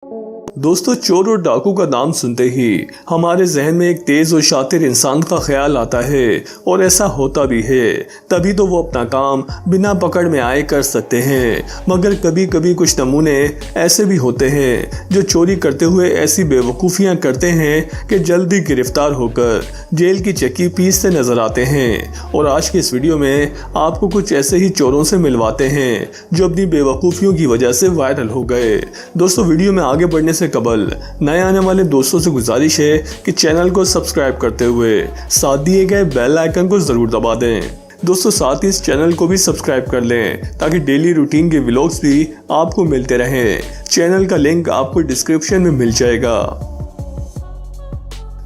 दोस्तों, चोर और डाकू का नाम सुनते ही हमारे जहन में एक तेज और शातिर इंसान का ख्याल आता है और ऐसा होता भी है। तभी तो वो अपना काम बिना पकड़ में आए कर सकते हैं। मगर कभी कभी कुछ नमूने ऐसे भी होते हैं जो चोरी करते हुए ऐसी बेवकूफ़ियां करते हैं कि जल्दी गिरफ्तार होकर जेल की चक्की पीसते नजर आते हैं। और आज के इस वीडियो में आपको कुछ ऐसे ही चोरों से मिलवाते हैं जो अपनी बेवकूफ़ियों की वजह से वायरल हो गए। दोस्तों, वीडियो में आगे बढ़ने से कबल नए आने वाले दोस्तों से गुजारिश है कि चैनल को सब्सक्राइब करते हुए साथ दिए गए बेल आइकन को जरूर दबा दें। दोस्तों, साथ ही इस चैनल को भी सब्सक्राइब कर लें ताकि डेली रूटीन के व्लॉग्स भी आपको मिलते रहें। चैनल का लिंक आपको डिस्क्रिप्शन में मिल जाएगा।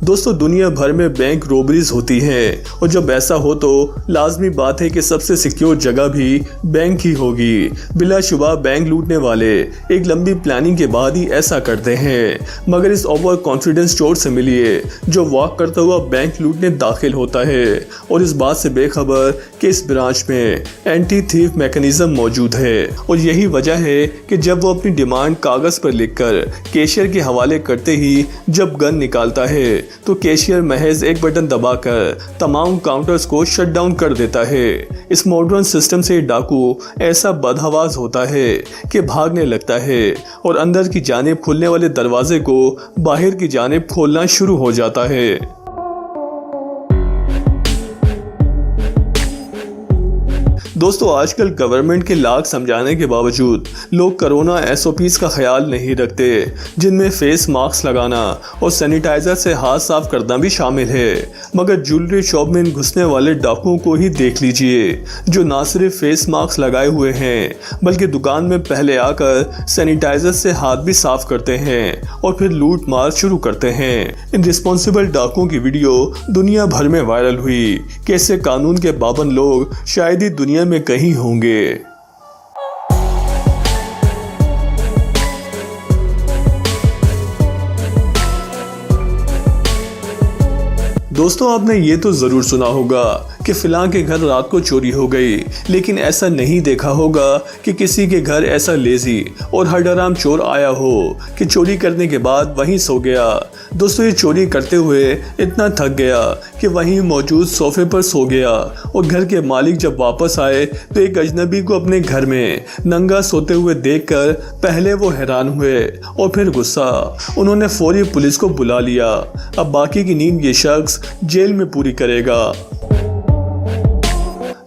दोस्तों, दुनिया भर में बैंक रॉबरीज होती हैं और जब ऐसा हो तो लाजमी बात है कि सबसे सिक्योर जगह भी बैंक ही होगी। बिलाशुबा बैंक लूटने वाले एक लंबी प्लानिंग के बाद ही ऐसा करते हैं। मगर इस ओवर कॉन्फिडेंस चोर से मिलिए जो वॉक करता हुआ बैंक लूटने दाखिल होता है और इस बात से बेखबर कि इस ब्रांच में एंटी थीफ मैकेनिज्म मौजूद है। और यही वजह है कि जब वो अपनी डिमांड कागज पर लिखकर कैशियर के हवाले करते ही जब गन निकालता है तो कैशियर महज एक बटन दबाकर तमाम काउंटर्स को शट डाउन कर देता है। इस मॉडर्न सिस्टम से डाकू ऐसा बदहवास होता है कि भागने लगता है और अंदर की जानिब खुलने वाले दरवाजे को बाहर की जानिब खोलना शुरू हो जाता है। दोस्तों, आजकल गवर्नमेंट के लाख समझाने के बावजूद लोग कोरोना SOPs का ख्याल नहीं रखते, जिनमें फेस मास्क लगाना और सैनिटाइजर से हाथ साफ करना भी शामिल है। मगर ज्वेलरी शॉप में घुसने वाले डाकुओं को ही देख लीजिए जो ना सिर्फ फेस मास्क लगाए हुए हैं बल्कि दुकान में पहले आकर सैनिटाइजर से हाथ भी साफ करते हैं और फिर लूट मार शुरू करते हैं। इन रिस्पॉन्सिबल डाकुओं की वीडियो दुनिया भर में वायरल हुई। कैसे कानून के पाबंद लोग शायद ही दुनिया में कहीं होंगे। दोस्तों, आपने ये तो जरूर सुना होगा कि फिलां के घर रात को चोरी हो गई, लेकिन ऐसा नहीं देखा होगा कि किसी के घर ऐसा लेजी और हरडराम चोर आया हो कि चोरी करने के बाद वहीं सो गया। दोस्तों, ये चोरी करते हुए इतना थक गया कि वहीं मौजूद सोफे पर सो गया और घर के मालिक जब वापस आए तो एक अजनबी को अपने घर में नंगा सोते हुए देखकर पहले वो हैरान हुए और फिर गुस्सा। उन्होंने फौरी पुलिस को बुला लिया। अब बाकी की नींद ये शख्स जेल में पूरी करेगा।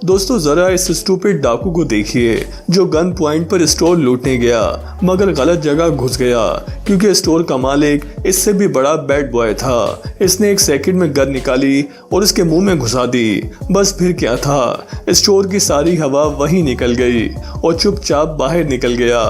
दोस्तों, जरा इस स्टूपिड डाकू को देखिए जो गन पॉइंट पर स्टोर लूटने गया मगर गलत जगह घुस गया क्योंकि स्टोर का मालिक इससे भी बड़ा बैड बॉय था। इसने एक सेकंड में गन निकाली और उसके मुंह में घुसा दी। बस फिर क्या था, स्टोर की सारी हवा वहीं निकल गई और चुपचाप बाहर निकल गया।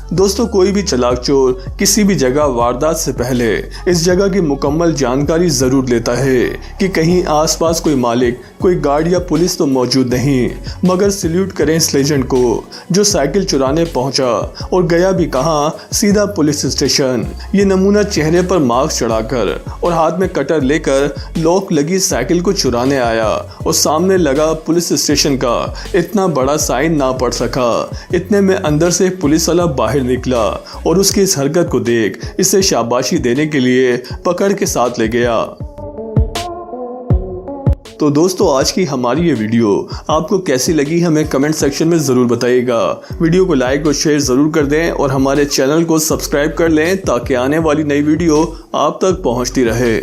दोस्तों, कोई भी चालाक चोर किसी भी जगह वारदात से पहले इस जगह की मुकम्मल जानकारी जरूर लेता है कि कहीं आसपास कोई मालिक, कोई गार्ड या पुलिस तो मौजूद नहीं। मगर सैल्यूट करें इस लेजेंड को जो साइकिल चुराने पहुंचा और गया भी कहाँ, सीधा पुलिस स्टेशन। ये नमूना चेहरे पर मास्क चढ़ाकर और हाथ में कटर लेकर लॉक लगी साइकिल को चुराने आया और सामने लगा पुलिस स्टेशन का इतना बड़ा साइन ना पढ़ सका। इतने में अंदर से पुलिस वाला बाहर निकला और उसकी इस हरकत को देख इसे शाबाशी देने के लिए पकड़ के साथ ले गया। तो दोस्तों, आज की हमारी ये वीडियो आपको कैसी लगी हमें कमेंट सेक्शन में ज़रूर बताइएगा। वीडियो को लाइक और शेयर ज़रूर कर दें और हमारे चैनल को सब्सक्राइब कर लें ताकि आने वाली नई वीडियो आप तक पहुंचती रहे।